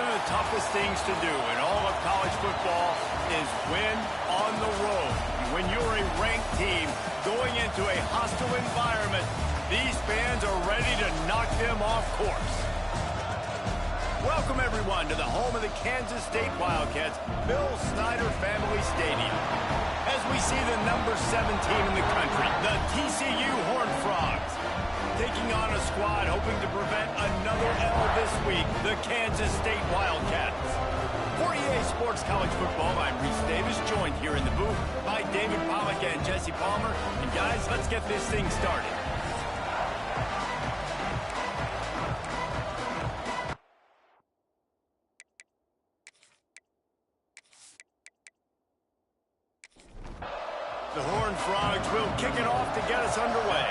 of the toughest things to do in all of college football is win on the road. When you're a ranked team going into a hostile environment, these fans are ready to knock them off course. Welcome, everyone, to the home of the Kansas State Wildcats, Bill Snyder Family Stadium. As we see the number 7 team in the country, the TCU Horned Frogs, taking on a squad hoping to prevent another L this week, the Kansas State Wildcats. For EA Sports College Football, I'm Reese Davis, joined here in the booth by David Pollack and Jesse Palmer. And guys, let's get this thing started. The Horned Frogs will kick it off to get us underway.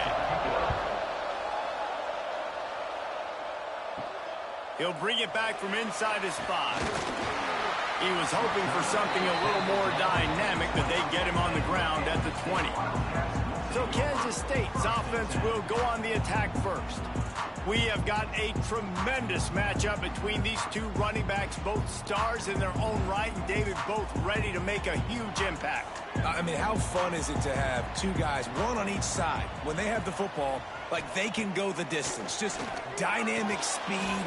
He'll bring it back from inside his 5. He was hoping for something a little more dynamic, but they get him on the ground at the 20. So Kansas State's offense will go on the attack first. We have got a tremendous matchup between these two running backs, both stars in their own right, and David, both ready to make a huge impact. I mean, how fun is it to have two guys, one on each side, when they have the football, like they can go the distance. Just dynamic speed,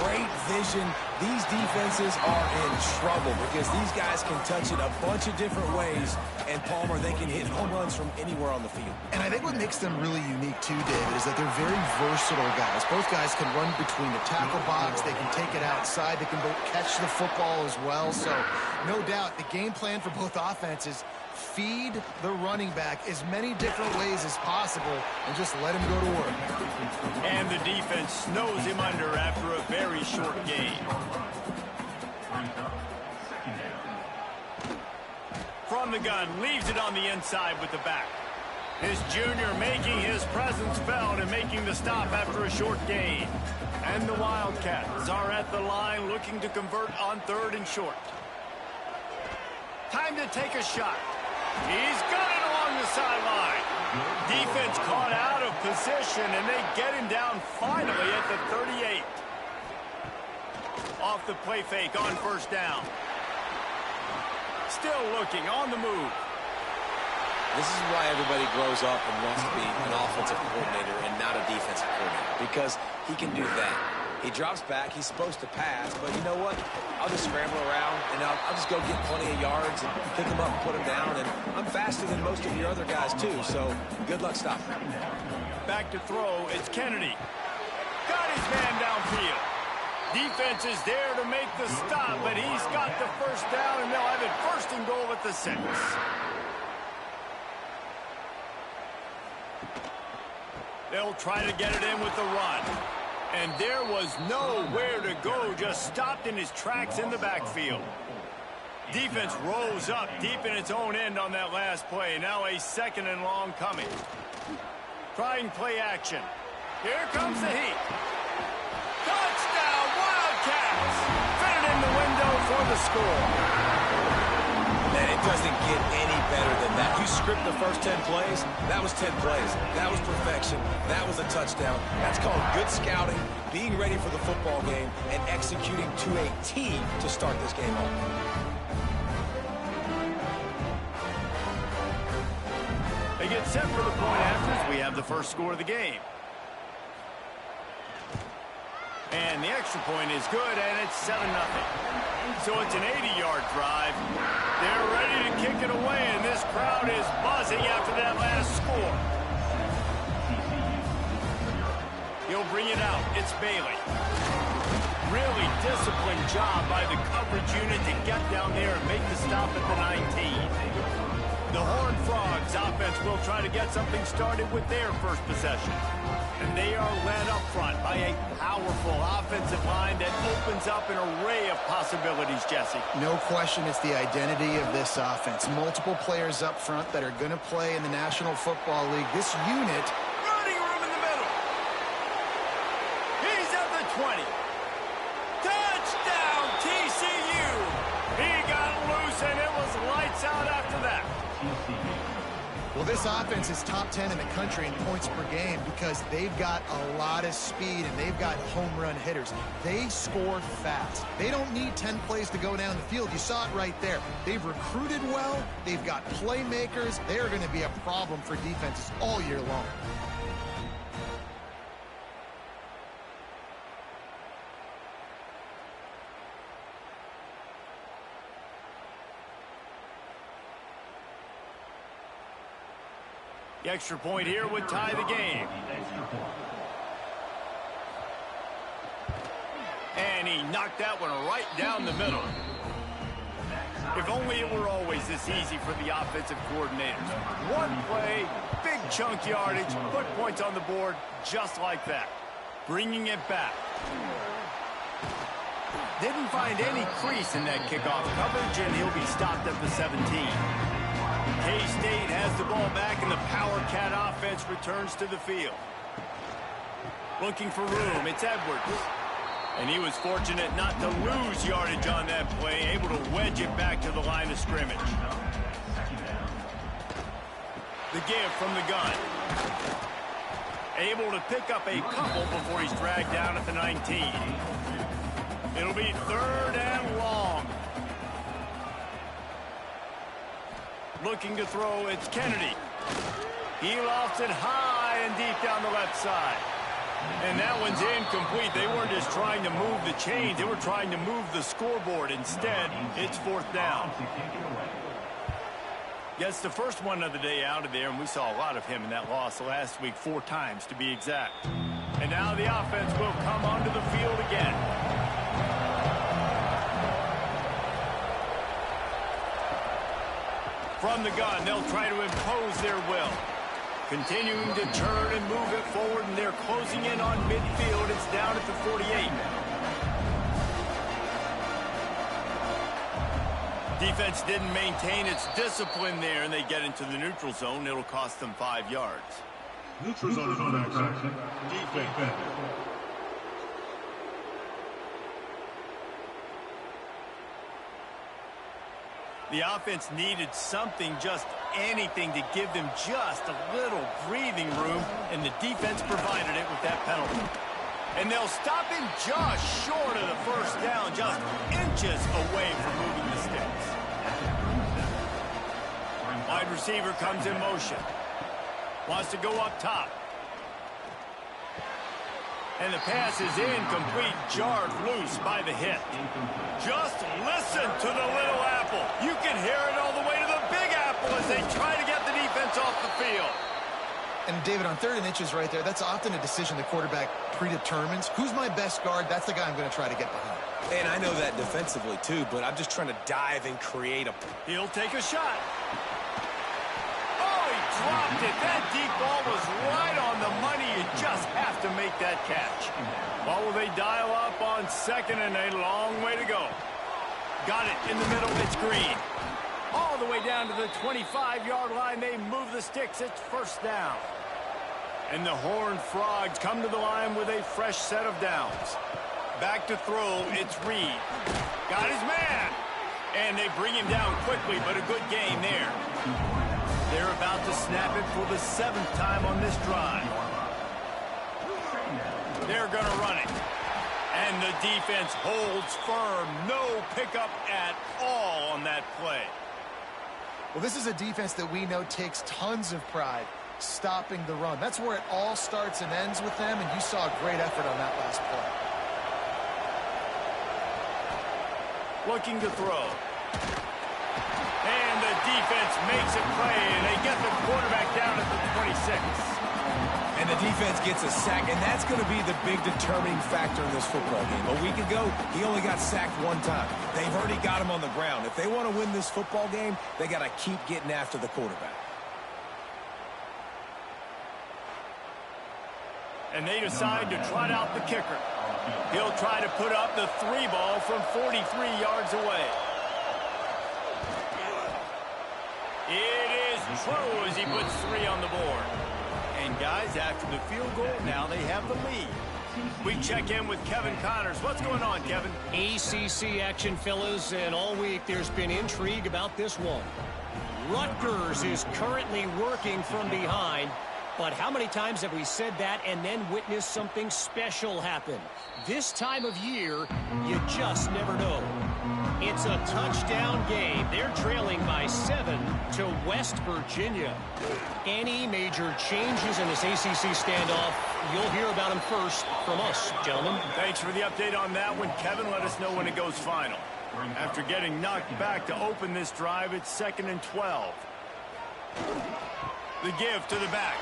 great vision. These defenses are in trouble because these guys can touch it a bunch of different ways, and Palmer, they can hit home runs from anywhere on the field. And I think what makes them really unique too, David, is that they're very versatile guys. Both guys can run between the tackle box, they can take it outside, they can both catch the football as well. So no doubt the game plan for both offenses, feed the running back as many different ways as possible and just let him go to work. And the defense snows him under after a very short game. From the gun, leaves it on the inside with the back. His junior making his presence felt and making the stop after a short gain. And the Wildcats are at the line looking to convert on 3rd and short. Time to take a shot. He's got it along the sideline. Defense caught out of position, and they get him down finally at the 38. Off the play fake on 1st down. Still looking on the move. This is why everybody grows up and wants to be an offensive coordinator and not a defensive coordinator, because he can do that. He drops back, he's supposed to pass, but you know what? I'll just scramble around, and I'll just go get plenty of yards and pick him up and put him down, and I'm faster than most of your other guys, too, so good luck stopping. Back to throw, it's Kennedy. Got his man downfield. Defense is there to make the stop, but he's got the 1st down, and they'll have it 1st and goal at the 6. They'll try to get it in with the run. And there was nowhere to go, just stopped in his tracks in the backfield. Defense rose up deep in its own end on that last play. Now a 2nd and long coming. Trying play action. Here comes the heat. Touchdown, Wildcats! Fitted in the window for the score. Man, it doesn't get any better than that. You script the first 10 plays, that was 10 plays. That was perfection. That was a touchdown. That's called good scouting, being ready for the football game, and executing to a T to start this game off. They get set for the point after. We have the first score of the game. And the extra point is good, and it's 7-0. So it's an 80-yard drive. They're ready to kick it away, and this crowd is buzzing after that last score. He'll bring it out. It's Bailey. Really disciplined job by the coverage unit to get down there and make the stop at the 19. The Horned Frogs offense will try to get something started with their first possession. And they are led up front by a powerful offensive line that opens up an array of possibilities, Jesse. No question it's the identity of this offense. Multiple players up front that are going to play in the National Football League. This unit... Running room in the middle. He's at the 20. Touchdown, TCU. He got loose, and it was lights out after that. Well, this This offense is top 10 in the country in points per game because they've got a lot of speed and they've got home run hitters. They score fast. They don't need 10 plays to go down the field. You saw it right there. They've recruited well. They've got playmakers. They are going to be a problem for defenses all year long. The extra point here would tie the game. And he knocked that one right down the middle. If only it were always this easy for the offensive coordinators. One play, big chunk yardage, put points on the board just like that. Bringing it back. Didn't find any crease in that kickoff coverage, and he'll be stopped at the 17. K-State has the ball back, and the Power Cat offense returns to the field. Looking for room, it's Edwards. And he was fortunate not to lose yardage on that play, able to wedge it back to the line of scrimmage. The give from the gun. Able to pick up a couple before he's dragged down at the 19. It'll be 3rd and long. Looking to throw, it's Kennedy. He lofts it high and deep down the left side. And that one's incomplete. They weren't just trying to move the chains. They were trying to move the scoreboard. Instead, it's 4th down. Gets the first one of the day out of there, and we saw a lot of him in that loss last week, 4 times to be exact. And now the offense will come onto the field again. From the gun, they'll try to impose their will. Continuing to turn and move it forward, and they're closing in on midfield. It's down at the 48. Defense didn't maintain its discipline there, and they get into the neutral zone. It'll cost them 5 yards. Neutral zone action. Defense. The offense needed something, just anything, to give them just a little breathing room, and the defense provided it with that penalty. And they'll stop him just short of the 1st down, just inches away from moving the sticks. Wide receiver comes in motion. Wants to go up top. And the pass is incomplete, jarred loose by the hit. Just listen to the little apple. You can hear it all the way to the big apple as they try to get the defense off the field. And David, on 3rd and inches right there, that's often a decision the quarterback predetermines. Who's my best guard? That's the guy I'm going to try to get behind. And I know that defensively, too, but I'm just trying to dive and create a... He'll take a shot. Dropped it. That deep ball was right on the money. You just have to make that catch. Well, will they dial up on 2nd and a long way to go? Got it in the middle. It's Green. All the way down to the 25-yard line. They move the sticks. It's 1st down. And the Horned Frogs come to the line with a fresh set of downs. Back to throw. It's Reed. Got his man. And they bring him down quickly, but a good gain there. They're about to snap it for the 7th time on this drive. They're going to run it. And the defense holds firm. No pickup at all on that play. Well, this is a defense that we know takes tons of pride stopping the run. That's where it all starts and ends with them, and you saw a great effort on that last play. Looking to throw. And the defense makes a play, and they get the quarterback down at the 26. And the defense gets a sack, and that's going to be the big determining factor in this football game. A week ago, he only got sacked 1 time. They've already got him on the ground. If they want to win this football game, they got to keep getting after the quarterback. And they decide to trot out the kicker. He'll try to put up the 3 ball from 43 yards away. It is true as he puts 3 on the board. And guys, after the field goal, now they have the lead. We check in with Kevin Connors. What's going on, Kevin? ACC action, fellas, and all week there's been intrigue about this one. Rutgers is currently working from behind. But how many times have we said that and then witnessed something special happen? This time of year, you just never know. It's a touchdown game. They're trailing by 7 to West Virginia. Any major changes in this ACC standoff, you'll hear about them first from us, gentlemen. Thanks for the update on that one, Kevin. Let us know when it goes final. After getting knocked back to open this drive, it's 2nd and 12. The give to the back.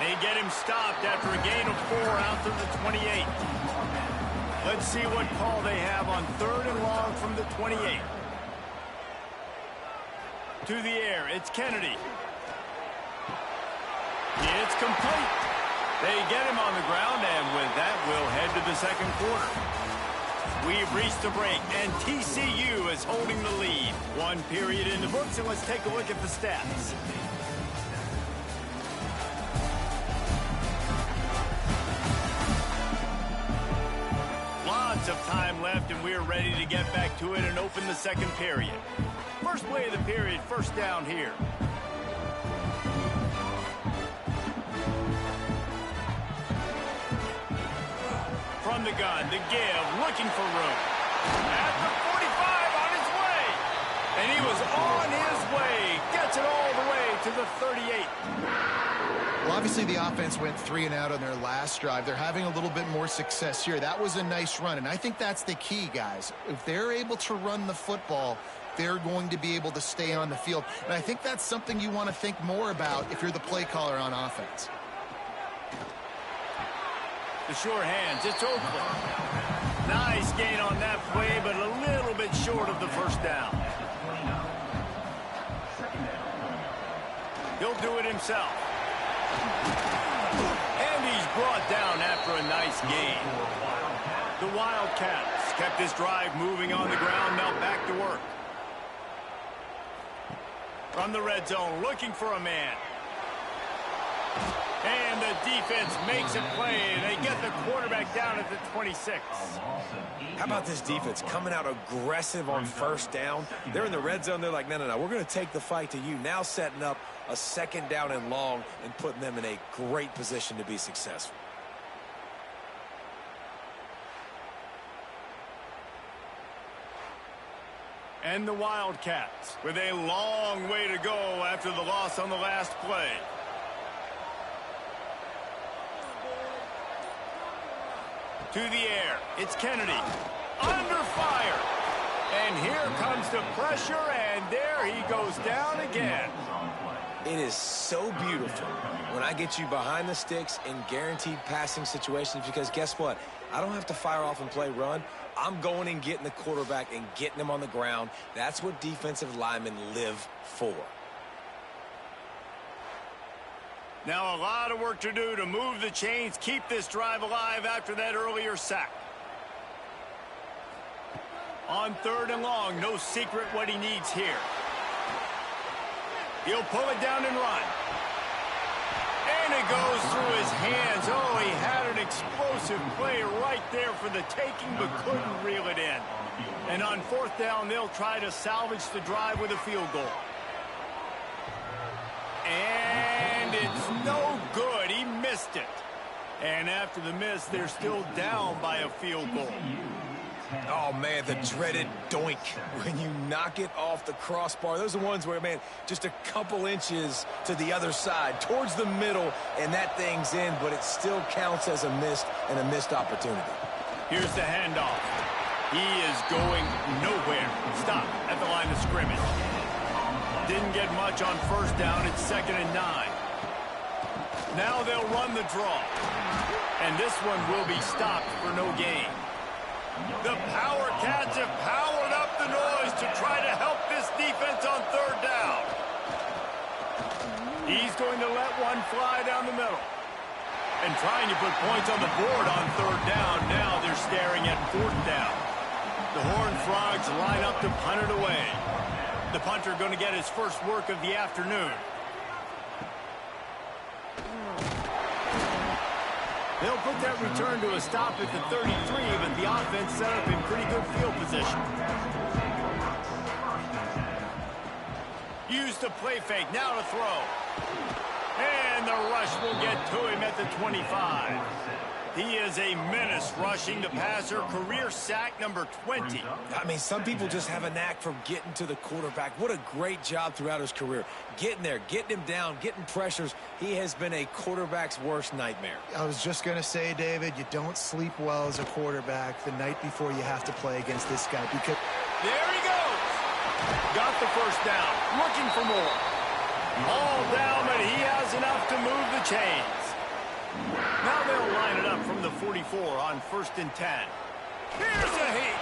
They get him stopped after a gain of 4 out to the 28. Let's see what call they have on 3rd and long from the 28. To the air, it's Kennedy. It's complete. They get him on the ground, and with that, we'll head to the second quarter. We've reached the break, and TCU is holding the lead. 1 period in the books, and let's take a look at the stats. Lots of time left, and we're ready to get back to it and open the second period. First play of the period, first down here. From the gun, the give, looking for room. At the 45, on his way. And he was on his way. Gets it all the way to the 38. Well, obviously the offense went 3 and out on their last drive. They're having a little bit more success here. That was a nice run, and I think that's the key, guys. If they're able to run the football, they're going to be able to stay on the field. And I think that's something you want to think more about if you're the play caller on offense. The sure hands, it's Oakland. Nice gain on that play, but a little bit short of the first down. He'll do it himself. And he's brought down after a nice gain. The Wildcats kept this drive moving on the ground, now back to work. From the red zone, looking for a man. And the defense makes a play, and they get the quarterback down at the 26. How about this defense coming out aggressive on first down? They're in the red zone. They're like, no, we're going to take the fight to you. Now setting up a 2nd down and long and putting them in a great position to be successful. And the Wildcats with a long way to go after the loss on the last play. To the air, it's Kennedy. Under fire. And here comes the pressure, and there he goes down again. It is so beautiful when I get you behind the sticks in guaranteed passing situations, because guess what? I don't have to fire off and play run. I'm going and getting the quarterback and getting him on the ground. That's what defensive linemen live for. Now a lot of work to do to move the chains, keep this drive alive after that earlier sack. On 3rd and long, no secret what he needs here. He'll pull it down and run. And it goes through his hands. Oh, he had an explosive play right there for the taking, but couldn't reel it in. And on 4th down, they'll try to salvage the drive with a field goal. And it's no good. He missed it. And after the miss, they're still down by a field goal. Oh, man, the dreaded doink when you knock it off the crossbar. Those are ones where, man, just a couple inches to the other side, towards the middle, and that thing's in, but it still counts as a missed opportunity. Here's the handoff. He is going nowhere. Stop at the line of scrimmage. Didn't get much on 1st down. It's 2nd and 9. Now they'll run the draw. And this one will be stopped for no gain. The Power Cats have powered up the noise to try to help this defense on 3rd down. He's going to let one fly down the middle. And trying to put points on the board on 3rd down. Now they're staring at 4th down. The Horned Frogs line up to punt it away. The punter going to get his first work of the afternoon. They'll put that return to a stop at the 33, but the offense set up in pretty good field position. Use the play fake. Now to throw. And the rush will get to him at the 25. He is a menace rushing the passer. Career sack number 20. I mean, some people just have a knack for getting to the quarterback. What a great job throughout his career. Getting there, getting him down, getting pressures. He has been a quarterback's worst nightmare. I was just going to say, David, you don't sleep well as a quarterback the night before you have to play against this guy. Because there he goes. Got the first down. Looking for more. All down, but he has enough to move the chains. Now they'll line it up from the 44 on 1st and 10. Here's a heat.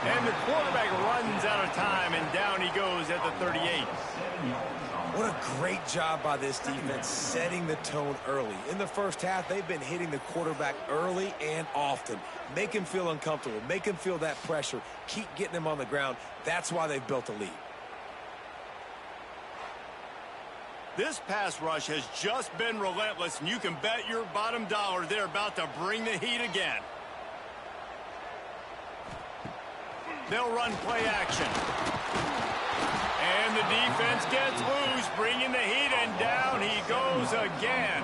And the quarterback runs out of time, and down he goes at the 38. What a great job by this defense setting the tone early. In the first half, they've been hitting the quarterback early and often. Make him feel uncomfortable. Make him feel that pressure. Keep getting him on the ground. That's why they've built a lead. This pass rush has just been relentless, and you can bet your bottom dollar they're about to bring the heat again. They'll run play action. And the defense gets loose, bringing the heat, and down he goes again.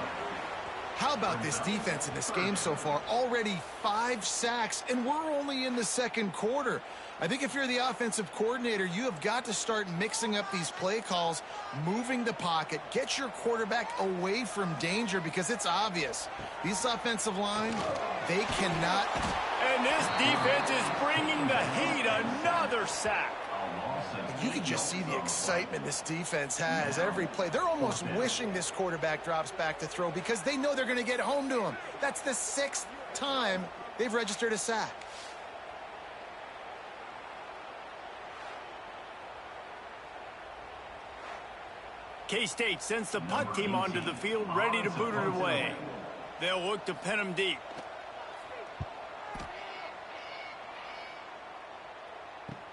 how about this defense in this game so far? Already 5 sacks, and we're only in the second quarter. I think if you're the offensive coordinator, you have got to start mixing up these play calls, moving the pocket, get your quarterback away from danger, because it's obvious. These offensive line, they cannot. And this defense is bringing the heat. Another sack. You can just see the excitement this defense has every play. They're almost wishing this quarterback drops back to throw because they know they're going to get home to him. That's the 6th time they've registered a sack. K-State sends the punt team onto the field, ready to boot it away. They'll look to pin him deep.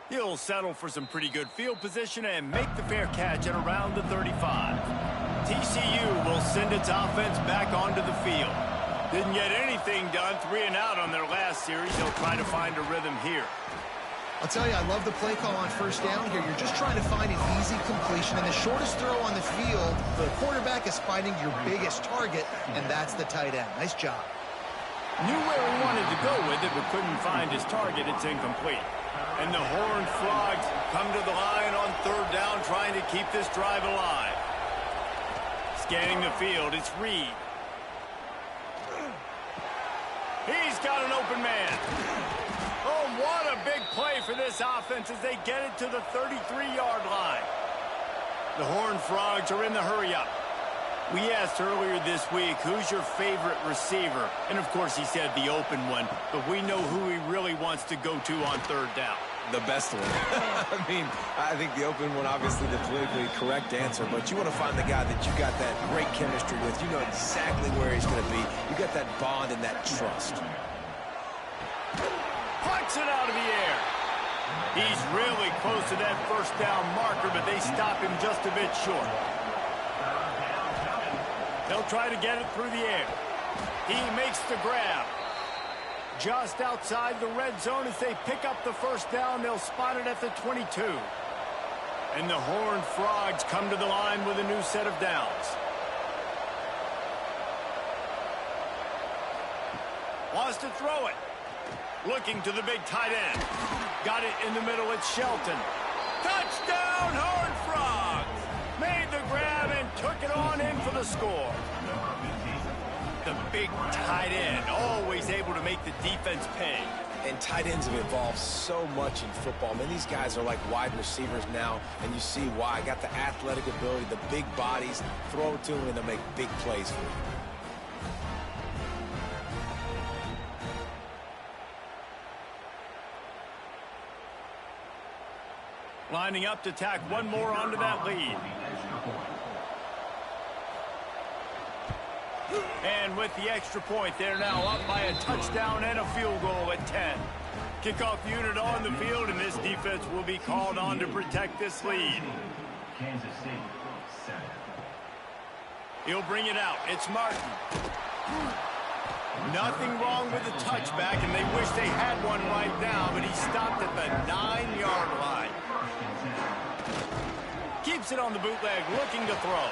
He'll settle for some pretty good field position and make the fair catch at around the 35. TCU will send its offense back onto the field. Didn't get anything done, 3 and out on their last series. They'll try to find a rhythm here. I'll tell you, I love the play call on first down here. You're just trying to find an easy completion, and the shortest throw on the field, the quarterback is finding your biggest target, and that's the tight end. Nice job. Knew where he wanted to go with it, but couldn't find his target. It's incomplete. And the Horned Frogs come to the line on 3rd down, trying to keep this drive alive. Scanning the field, it's Reed. He's got an open man. Oh, what a big play for this offense as they get it to the 33-yard line. The Horned Frogs are in the hurry-up. We asked earlier this week, who's your favorite receiver? And, of course, he said the open one, but we know who he really wants to go to on 3rd down. The best one. I mean, I think the open one, obviously the politically correct answer, but you want to find the guy that you got that great chemistry with. You know exactly where he's going to be. You got that bond and that trust. Punts it out of the air. He's really close to that 1st down marker, but they stop him just a bit short. They'll try to get it through the air. He makes the grab. Just outside the red zone as they pick up the 1st down. They'll spot it at the 22. And the Horned Frogs come to the line with a new set of downs. Wants to throw it. Looking to the big tight end. Got it in the middle. It's Shelton. Touchdown, Horned Frogs! Made the grab and took it on in for the score. The big tight end, always able to make the defense pay. And tight ends have evolved so much in football. Man, these guys are like wide receivers now, and you see why. Got the athletic ability, the big bodies, throw it to them, and they'll make big plays for you. Lining up to tack one more onto that lead. And with the extra point, they're now up by a touchdown and a field goal at 10. Kickoff unit on the field, and this defense will be called on to protect this lead. He'll bring it out. It's Martin. Nothing wrong with the touchback, and they wish they had one right now, but he stopped at the 9-yard line. keeps it on the bootleg, looking to throw.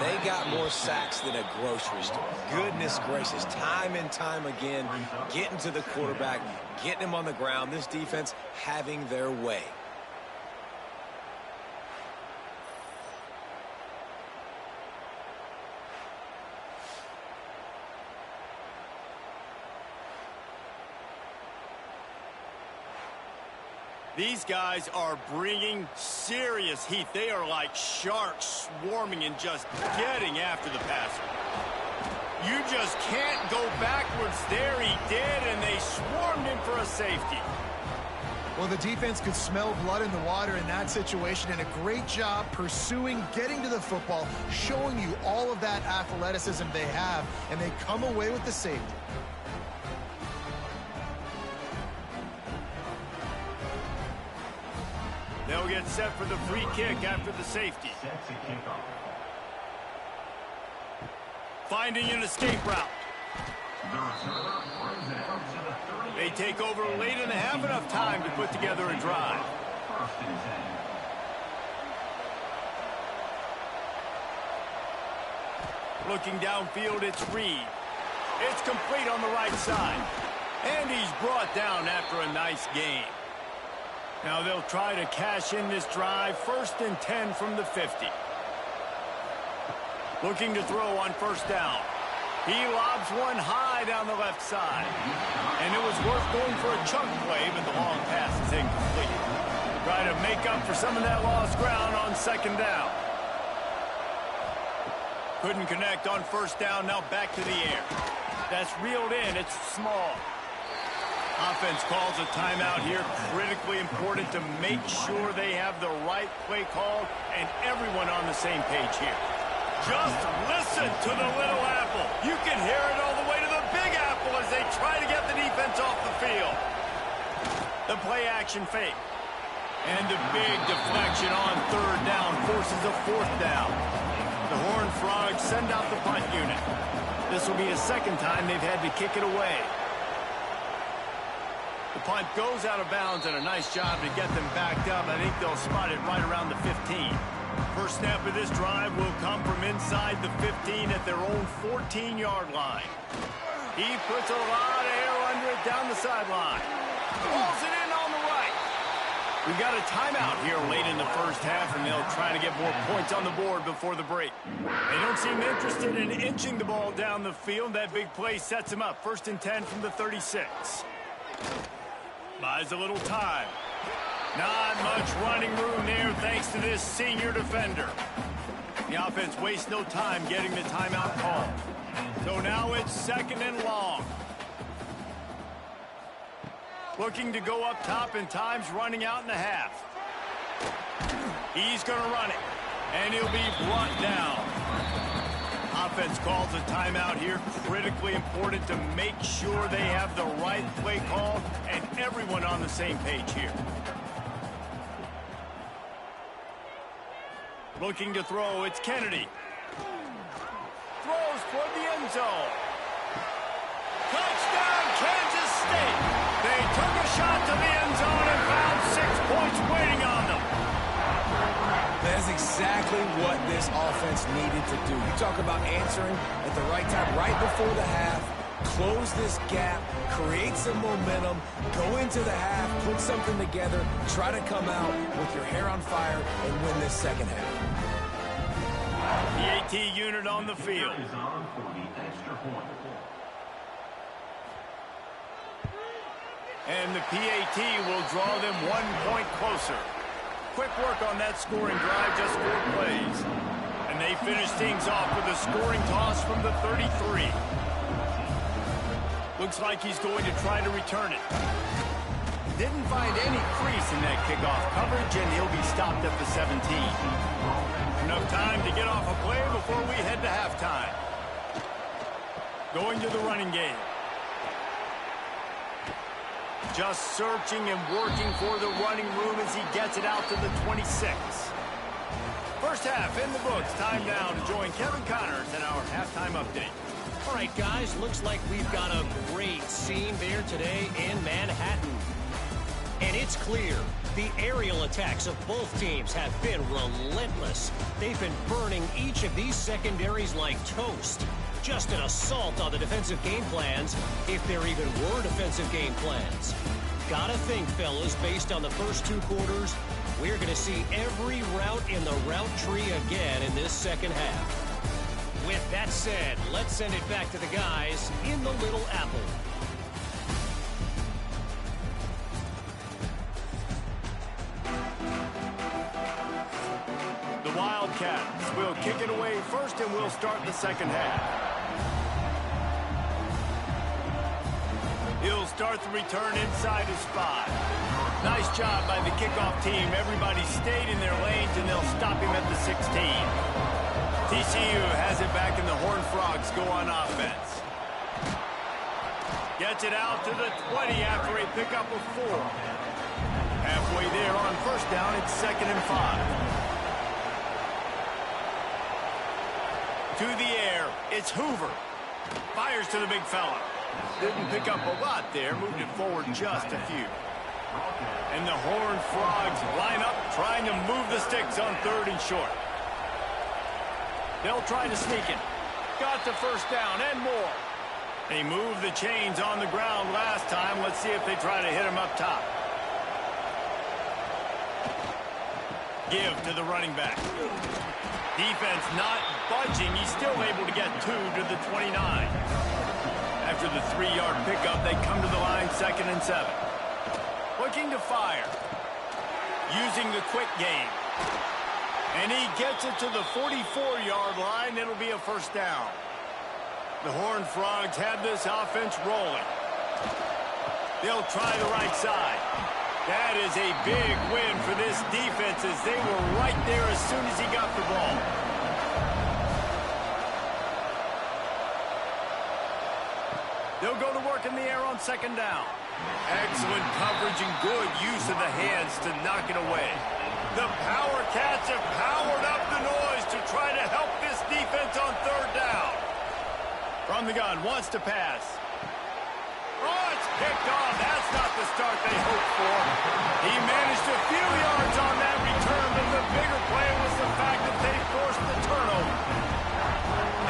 They got more sacks than a grocery store. Goodness gracious, time and time again, getting to the quarterback, getting him on the ground. This defense having their way. These guys are bringing serious heat. They are like sharks swarming and just getting after the passer. You just can't go backwards there. He did, and they swarmed him for a safety. Well, the defense could smell blood in the water in that situation, and a great job pursuing, getting to the football, showing you all of that athleticism they have, and they come away with the safety. They'll get set for the free kick after the safety. Finding an escape route. They take over late and have enough time to put together a drive. Looking downfield, it's Reed. It's complete on the right side. And he's brought down after a nice gain. Now they'll try to cash in this drive. 1st and 10 from the 50. Looking to throw on 1st down. He lobs one high down the left side. And it was worth going for a chunk play, but the long pass is incomplete. Try to make up for some of that lost ground on 2nd down. Couldn't connect on 1st down. Now back to the air. That's reeled in. It's small. Offense calls a timeout here. Critically important to make sure they have the right play call and everyone on the same page here. Just listen to the little apple. You can hear it all the way to the big apple as they try to get the defense off the field. The play action fake. And the big deflection on 3rd down forces a 4th down. The Horned Frogs send out the punt unit. This will be the 2nd time they've had to kick it away. The punt goes out of bounds, and a nice job to get them backed up. I think they'll spot it right around the 15. First snap of this drive will come from inside the 15 at their own 14-yard line. He puts a lot of air under it down the sideline. Pulls it in on the right. We've got a timeout here late in the 1st half, and they'll try to get more points on the board before the break. They don't seem interested in inching the ball down the field. That big play sets them up. 1st and 10 from the 36. Buys a little time. Not much running room there thanks to this senior defender. The offense wastes no time getting the timeout call. So now it's 2nd and long. Looking to go up top, and time's running out in the half. He's going to run it, and he'll be brought down. Offense calls a timeout here. Critically important to make sure they have the right play call and everyone on the same page here. Looking to throw, it's Kennedy. Throws toward the end zone. Touchdown, Kansas State. They took a shot to the end zone and found 6 points waiting on them. That's exactly what this offense needed to do. You talk about answering at the right time, right before the half, close this gap, create some momentum, go into the half, put something together, try to come out with your hair on fire and win this 2nd half. The AT unit on the field. And the PAT will draw them 1 point closer. Quick work on that scoring drive, just 4 plays. And they finish things off with a scoring toss from the 33. Looks like he's going to try to return it. Didn't find any crease in that kickoff coverage, and he'll be stopped at the 17. Enough time to get off a play before we head to halftime. Going to the running game. Just searching and working for the running room as he gets it out to the 26. First half in the books. Time now to join Kevin Connors in our halftime update. All right, guys, looks like we've got a great scene there today in Manhattan. And it's clear, the aerial attacks of both teams have been relentless. They've been burning each of these secondaries like toast. Just an assault on the defensive game plans, if there even were defensive game plans. Gotta think, fellas, based on the first 2 quarters, we're going to see every route in the route tree again in this second half. With that said, let's send it back to the guys in the Little Apple. The Wildcats will kick it away first, and we'll start the second half. He'll start the return inside his 5. Nice job by the kickoff team. Everybody stayed in their lanes, and they'll stop him at the 16. TCU has it back, and the Horned Frogs go on offense. Gets it out to the 20 after a pickup of 4. Halfway there on first down, it's 2nd and 5. To the air, it's Hoover. Fires to the big fella. Didn't pick up a lot there, moved it forward just a few. And the Horned Frogs line up, trying to move the sticks on 3rd and short. They'll try to sneak it. Got the first down and more. They moved the chains on the ground last time. Let's see if they try to hit him up top. Give to the running back. Defense not budging. He's still able to get 2 to the 29. After the 3-yard pickup, they come to the line 2nd and 7. Looking to fire. Using the quick game. And he gets it to the 44-yard line. It'll be a first down. The Horned Frogs have this offense rolling. They'll try the right side. That is a big win for this defense, as they were right there as soon as he got the ball. They'll go to work in the air on 2nd down. Excellent coverage and good use of the hands to knock it away. The Power Cats have powered up the noise to try to help this defense on 3rd down. From the gun, wants to pass. Oh, it's picked off. That's not the start they hoped for. He managed a few yards on that return, but the bigger play was the fact that they forced the turnover.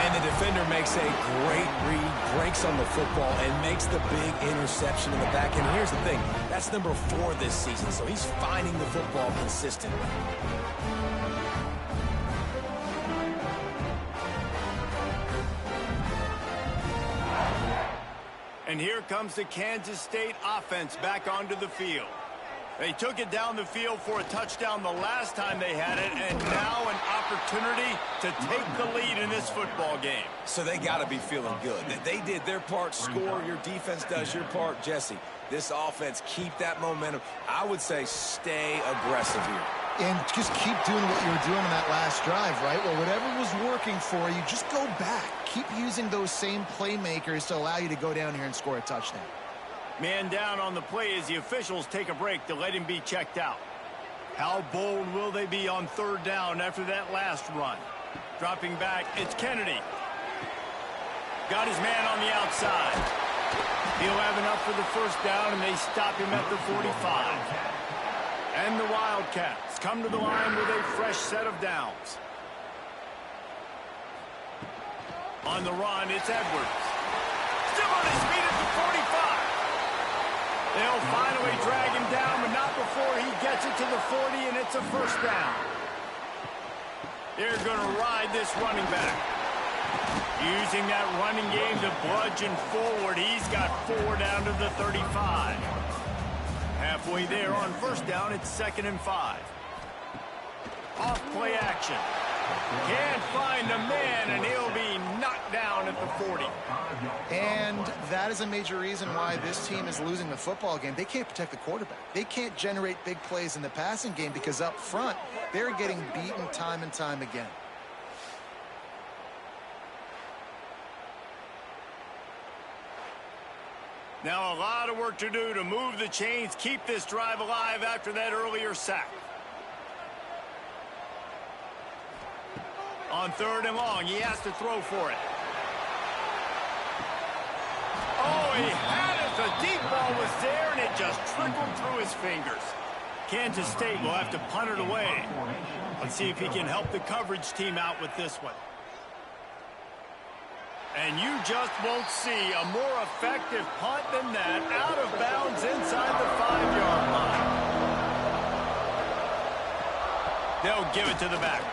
And the defender makes a great read, breaks on the football, and makes the big interception in the back. And here's the thing, that's number 4 this season, so he's finding the football consistently. And here comes the Kansas State offense back onto the field. They took it down the field for a touchdown the last time they had it, and now an opportunity to take the lead in this football game. So they got to be feeling good. They did their part, score. Your defense does your part. Jesse, this offense, keep that momentum. I would say stay aggressive here. And just keep doing what you were doing in that last drive, right? Well, whatever was working for you, just go back. Keep using those same playmakers to allow you to go down here and score a touchdown. Man down on the play as the officials take a break to let him be checked out. How bold will they be on 3rd down after that last run? Dropping back, it's Kennedy. Got his man on the outside. He'll have enough for the first down, and they stop him at the 45. And the Wildcats come to the line with a fresh set of downs. On the run, it's Edwards. Still on his feet at the 45. They'll finally drag him down, but not before he gets it to the 40, and it's a first down. They're going to ride this running back. Using that running game to bludgeon forward. He's got 4 down to the 35. Halfway there on first down, it's 2nd and 5. Off play action. Can't find a man, and he'll be knocked down at the 40. And that is a major reason why this team is losing the football game. They can't protect the quarterback. They can't generate big plays in the passing game because up front, they're getting beaten time and time again. Now a lot of work to do to move the chains, keep this drive alive after that earlier sack. On 3rd and long, he has to throw for it. Oh, he had it The deep ball was there, and it just trickled through his fingers. Kansas State will have to punt it away. Let's see if he can help the coverage team out with this one. And you just won't see a more effective punt than that, out of bounds inside the 5-yard line. They'll give it to the back.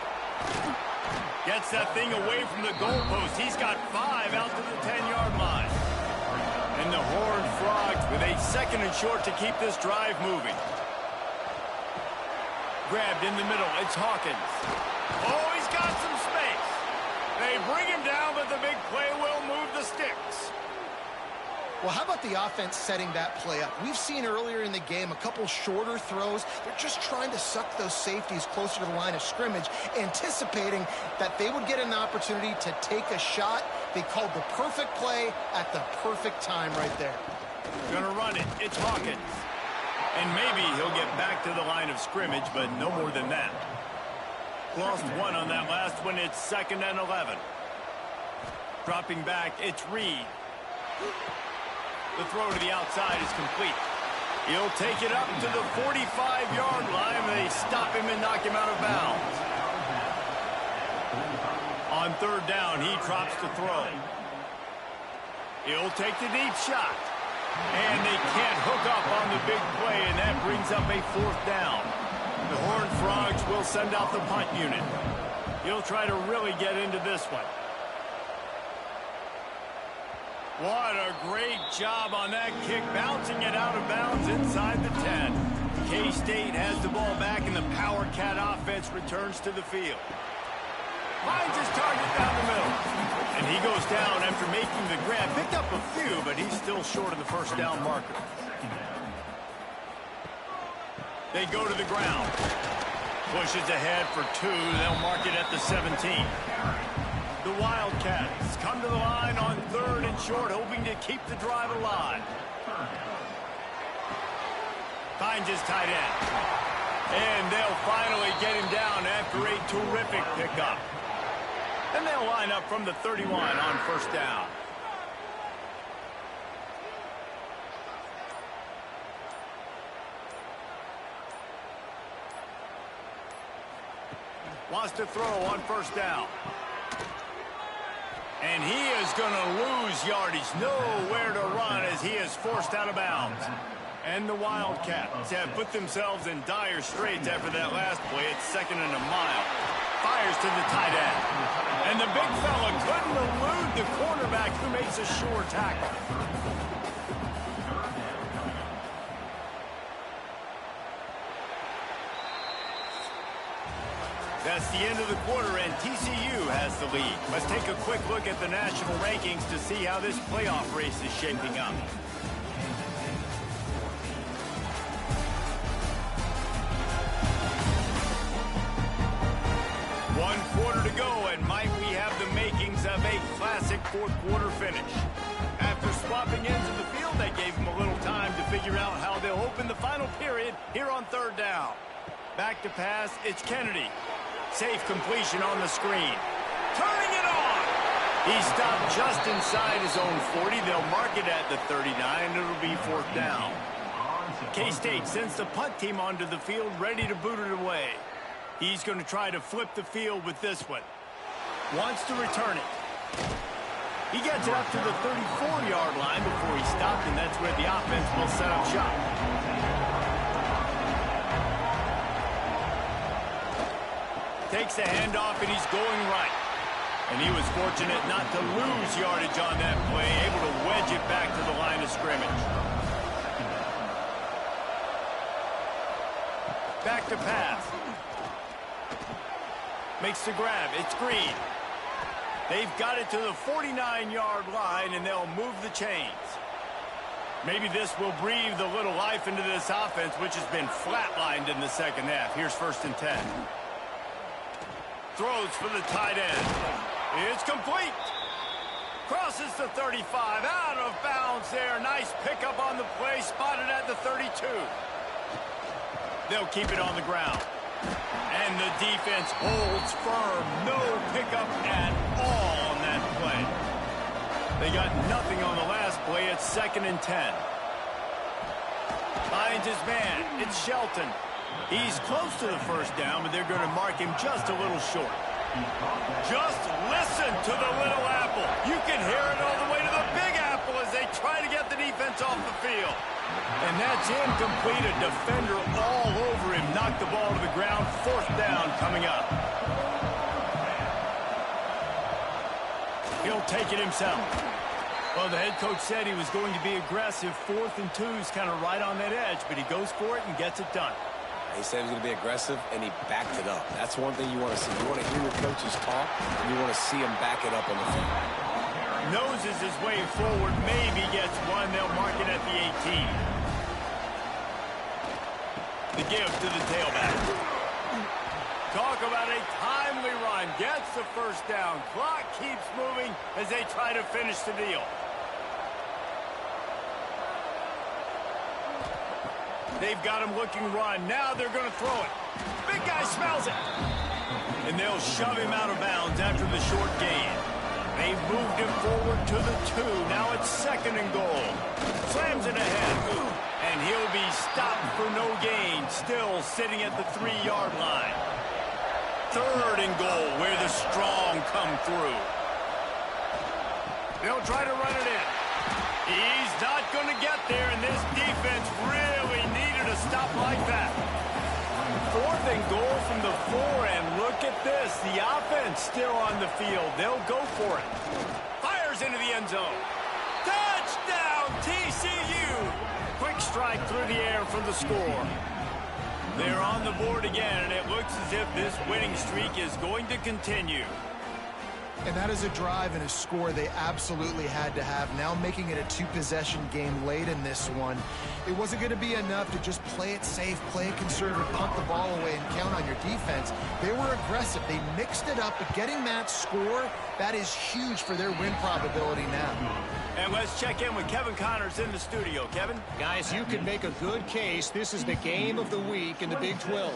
Gets that thing away from the goalpost. He's got 5 out to the 10-yard line. And the Horned Frogs with a 2nd and short to keep this drive moving. Grabbed in the middle. It's Hawkins. Oh, he's got some space. They bring him down, but the big play will move the sticks. Well, how about the offense setting that play up? We've seen earlier in the game a couple shorter throws. They're just trying to suck those safeties closer to the line of scrimmage, anticipating that they would get an opportunity to take a shot. They called the perfect play at the perfect time right there. Gonna run it. It's Hawkins. And maybe he'll get back to the line of scrimmage, but no more than that. Lost 1 on that last one. It's 2nd and 11. Dropping back, it's Reed. The throw to the outside is complete. He'll take it up to the 45-yard line, and they stop him and knock him out of bounds. On 3rd down, he drops the throw. He'll take the deep shot. And they can't hook up on the big play, and that brings up a 4th down. The Horned Frogs will send out the punt unit. He'll try to really get into this one. What a great job on that kick, bouncing it out of bounds inside the 10. K-State has the ball back, and the Power Cat offense returns to the field. Finds his target down the middle. And he goes down after making the grab. Picked up a few, but he's still short of the 1st down marker. They go to the ground. Pushes ahead for 2. They'll mark it at the 17. The Wildcats come to the line on 3rd and short, hoping to keep the drive alive. Finds his tight end. And they'll finally get him down after a terrific pickup. And they'll line up from the 31 on 1st down. Wants to throw on 1st down. And he is going to lose yardage. Nowhere to run as he is forced out of bounds. And the Wildcats have put themselves in dire straits after that last play. It's 2nd and a mile. Fires to the tight end. And the big fella couldn't elude the cornerback who makes a sure tackle. That's the end of the quarter, and TCU has the lead. Let's take a quick look at the national rankings to see how this playoff race is shaping up. One quarter to go, and might we have the makings of a classic 4th quarter finish. After swapping ends of the field, they gave them a little time to figure out how they'll open the final period here on 3rd down. Back to pass, it's Kennedy. Safe completion on the screen. Turning it on! He stopped just inside his own 40. They'll mark it at the 39, and it'll be 4th down. K-State sends the punt team onto the field, ready to boot it away. He's going to try to flip the field with this one. Wants to return it. He gets it up to the 34-yard line before he stopped, and that's where the offense will set up shop. Takes the handoff, and he's going right. And he was fortunate not to lose yardage on that play, able to wedge it back to the line of scrimmage. Back to pass. Makes the grab. It's Green. They've got it to the 49-yard line, and they'll move the chains. Maybe this will breathe a little life into this offense, which has been flatlined in the 2nd half. Here's 1st and 10. Throws for the tight end. It's complete. Crosses the 35. Out of bounds there. Nice pickup on the play. Spotted at the 32. They'll keep it on the ground. And the defense holds firm. No pickup at all on that play. They got nothing on the last play. It's 2nd and 10. Finds his man. It's Shelton. He's close to the first down, but they're going to mark him just a little short. Just listen to the little apple. You can hear it all the way to the big apple as they try to get the defense off the field. And that's incomplete. A defender all over him. Knocked the ball to the ground. Fourth down coming up. He'll take it himself. Well, the head coach said he was going to be aggressive. 4th and 2 is kind of right on that edge, but he goes for it and gets it done. He said he was going to be aggressive, and he backed it up. That's one thing you want to see. You want to hear your coaches talk, and you want to see him back it up on the field. Noses his way forward, maybe gets one. They'll mark it at the 18. The give to the tailback. Talk about a timely run. Gets the first down. Clock keeps moving as they try to finish the deal. They've got him looking run. Now they're going to throw it. Big guy smells it. And they'll shove him out of bounds after the short gain. They've moved him forward to the 2. Now it's 2nd and goal. Slams it ahead. And he'll be stopped for no gain. Still sitting at the 3-yard line. 3rd and goal where the strong come through. They'll try to run it in. He's not going to get there, and this defense really needed a stop like that. 4th and goal from the 4, and look at this. The offense still on the field. They'll go for it. Fires into the end zone. Touchdown, TCU! Quick strike through the air for the score. They're on the board again, and it looks as if this winning streak is going to continue. And that is a drive and a score they absolutely had to have. Now making it a 2-possession game late in this one. It wasn't going to be enough to just play it safe, play it conservative, punt the ball away, and count on your defense. They were aggressive. They mixed it up, but getting that score, that is huge for their win probability now. And let's check in with Kevin Connors in the studio. Kevin? Guys, you can make a good case. This is the game of the week in the Big 12.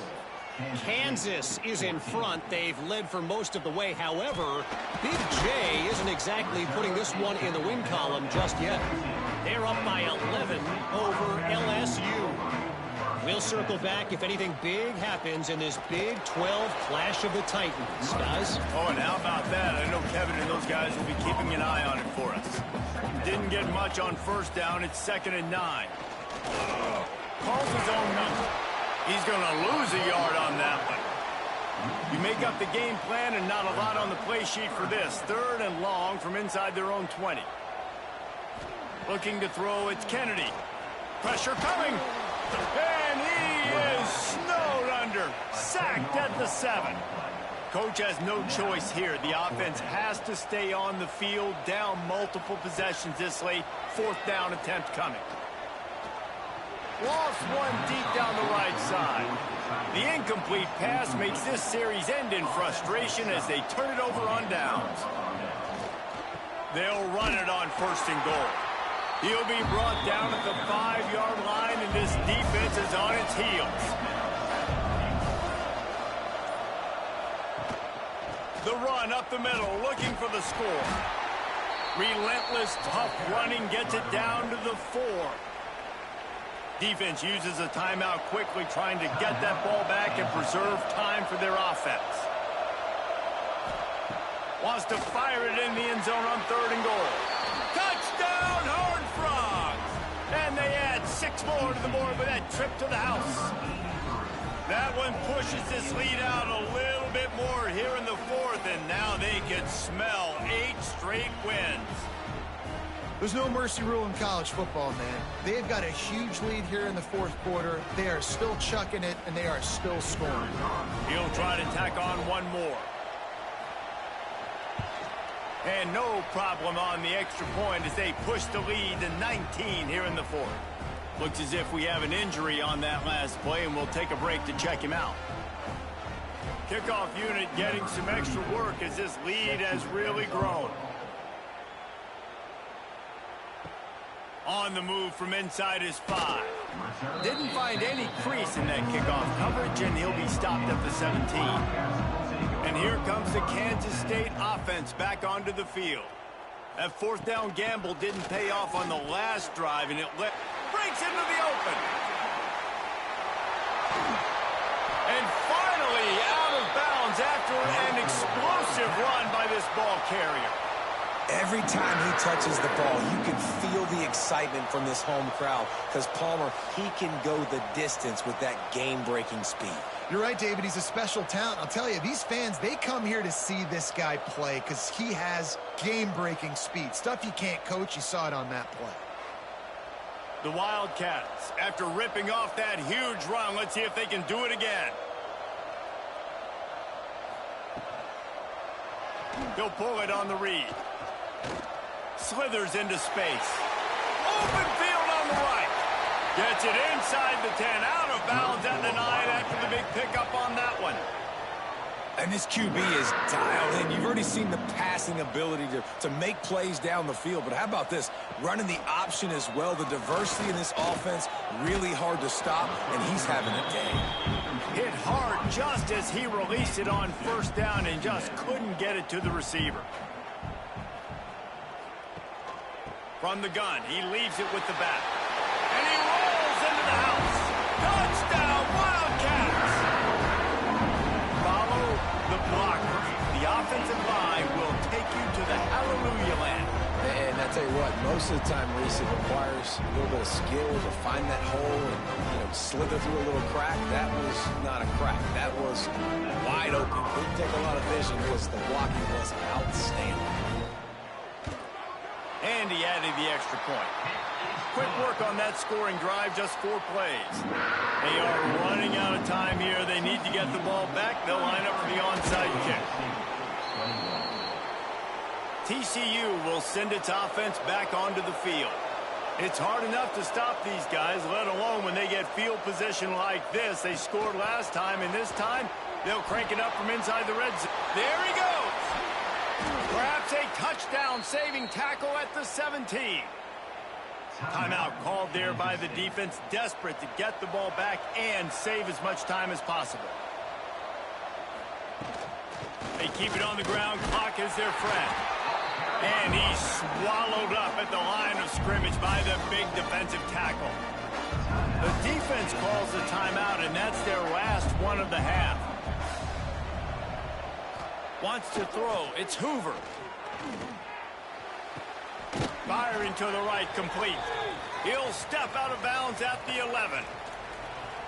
Kansas is in front. They've led for most of the way. However, Big J isn't exactly putting this one in the win column just yet. They're up by 11 over LSU. We'll circle back if anything big happens in this Big 12 clash of the Titans, guys. Oh, and how about that? I know Kevin and those guys will be keeping an eye on it for us. Didn't get much on first down. It's 2nd and 9. Calls his own number. He's going to lose a yard on that one. You make up the game plan and not a lot on the play sheet for this. 3rd and long from inside their own 20. Looking to throw, it's Kennedy. Pressure coming. And he is snowed under. Sacked at the 7. Coach has no choice here. The offense has to stay on the field, down multiple possessions this late. 4th down attempt coming. Lost one deep down the right side. The incomplete pass makes this series end in frustration as they turn it over on downs. They'll run it on 1st and goal. He'll be brought down at the 5-yard line, and this defense is on its heels. The run up the middle, looking for the score. Relentless, tough running gets it down to the 4. Defense uses a timeout quickly, trying to get that ball back and preserve time for their offense. Wants to fire it in the end zone on 3rd and goal. Touchdown, Horned Frogs! And they add 6 more to the board with that trip to the house. That one pushes this lead out a little bit more here in the 4th, and now they can smell 8 straight wins. There's no mercy rule in college football, man. They've got a huge lead here in the 4th quarter. They are still chucking it, and they are still scoring. He'll try to tack on one more. And no problem on the extra point as they push the lead to 19 here in the 4th. Looks as if we have an injury on that last play, and we'll take a break to check him out. Kickoff unit getting some extra work as this lead has really grown. On the move from inside his 5. Didn't find any crease in that kickoff coverage, and he'll be stopped at the 17. And here comes the Kansas State offense back onto the field. That 4th down gamble didn't pay off on the last drive, and it breaks into the open. downs after an explosive run by this ball carrier. Every time he touches the ball, you can feel the excitement from this home crowd because Palmer, he can go the distance with that game-breaking speed. You're right, David. He's a special talent. I'll tell you, these fans, they come here to see this guy play because he has game-breaking speed. Stuff you can't coach. You saw it on that play. The Wildcats, after ripping off that huge run, let's see if they can do it again. He'll pull it on the read. Slithers into space. Open field on the right. Gets it inside the 10. Out of bounds at the 9 after the big pickup on that one. And this QB is dialed in. You've already seen the passing ability to make plays down the field. But how about this? Running the option as well. The diversity in this offense, really hard to stop, and he's having a day. Hit hard just as he released it on first down and just couldn't get it to the receiver. From the gun, he leaves it with the back. And he rolls into the house. Touchdown, Wildcats! Follow the blocker. The offensive line will take you to the hallelujah land. And I tell you what, most of the time, Reese, it requires a little bit of skill to find that hole and slither through a little crack. That was not a crack. That was wide open. Didn't take a lot of vision because the blocking was outstanding. And he added the extra point. Quick work on that scoring drive, just 4 plays. They are running out of time here. They need to get the ball back. They'll line up for the onside kick. TCU will send its offense back onto the field. It's hard enough to stop these guys, let alone when they get field position like this. They scored last time, and this time they'll crank it up from inside the red zone. There he goes. Perhaps a touchdown-saving tackle at the 17. Timeout called there by the defense, desperate to get the ball back and save as much time as possible. They keep it on the ground. Clock is their friend. And he's swallowed up at the line of scrimmage by the big defensive tackle. The defense calls the timeout, and that's their last one of the half. Wants to throw. It's Hoover. Firing to the right, complete. He'll step out of bounds at the 11.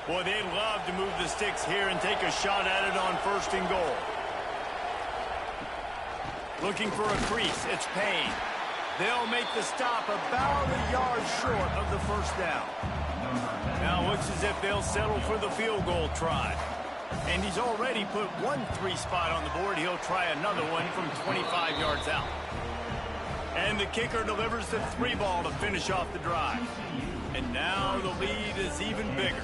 Boy, they'd love to move the sticks here and take a shot at it on 1st and goal. Looking for a crease. It's Payne. They'll make the stop about a yard short of the 1st down. Now looks as if they'll settle for the field goal try. And he's already put 1 3 spot on the board. He'll try another one from 25 yards out. And the kicker delivers the 3 ball to finish off the drive. And now the lead is even bigger.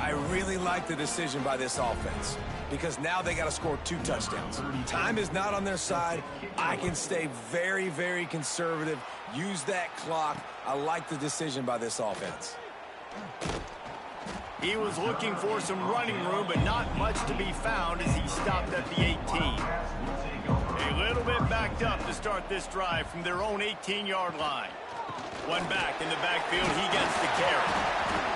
I really like the decision by this offense because now they got to score 2 touchdowns. Time is not on their side. I can stay very, very conservative. Use that clock. I like the decision by this offense. He was looking for some running room, but not much to be found as he stopped at the 18. A little bit backed up to start this drive from their own 18-yard line. One back in the backfield, he gets the carry.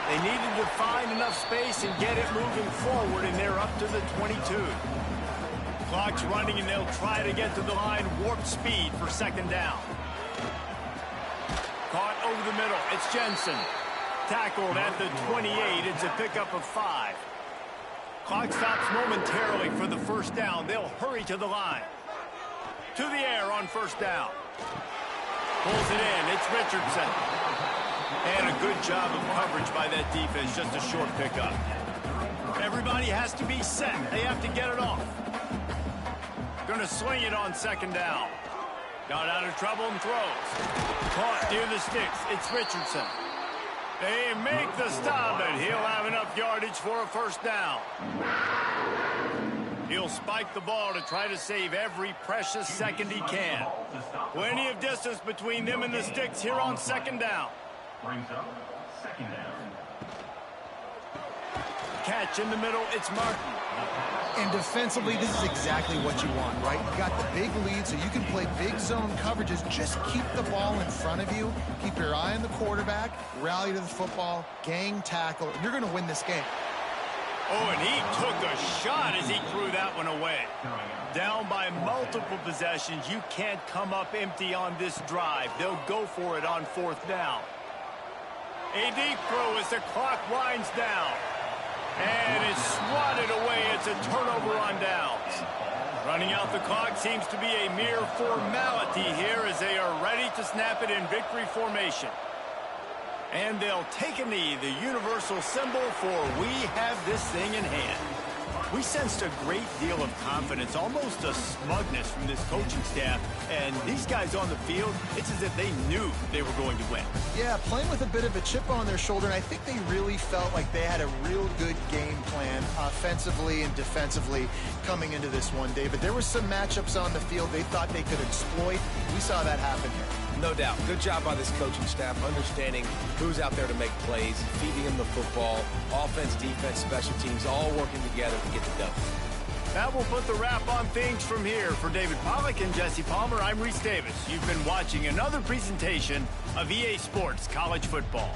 They needed to find enough space and get it moving forward, and they're up to the 22. Clock's running, and they'll try to get to the line, warp speed for 2nd down. Caught over the middle, it's Jensen. Tackled at the 28. It's a pickup of 5. Clock stops momentarily for the 1st down. They'll hurry to the line. To the air on 1st down. Pulls it in. It's Richardson. And a good job of coverage by that defense. Just a short pickup. Everybody has to be set. They have to get it off. Going to swing it on 2nd down. Got out of trouble and throws. Caught near the sticks. It's Richardson. They make the stop, and he'll have enough yardage for a 1st down. He'll spike the ball to try to save every precious second he can. Plenty of distance between them and the sticks here on 2nd down. Brings up 2nd down. Catch in the middle, it's Martin. And defensively, this is exactly what you want, right? You got the big lead, so you can play big zone coverages. Just keep the ball in front of you. Keep your eye on the quarterback. Rally to the football. Gang tackle. You're going to win this game. Oh, and he took a shot as he threw that one away. Down by multiple possessions, you can't come up empty on this drive. They'll go for it on 4th down. A deep throw as the clock winds down. And it's swatted away. It's a turnover on downs. Running out the clock seems to be a mere formality here as they are ready to snap it in victory formation. And they'll take a knee, the universal symbol for we have this thing in hand. We sensed a great deal of confidence, almost a smugness from this coaching staff. And these guys on the field, it's as if they knew they were going to win. Yeah, playing with a bit of a chip on their shoulder, and I think they really felt like they had a real good game plan offensively and defensively coming into this one, David. There were some matchups on the field they thought they could exploit. We saw that happen here. No doubt. Good job by this coaching staff, understanding who's out there to make plays, feeding them the football, offense, defense, special teams, all working together to get the W. That will put the wrap on things from here. For David Pollack and Jesse Palmer, I'm Reese Davis. You've been watching another presentation of EA Sports College Football.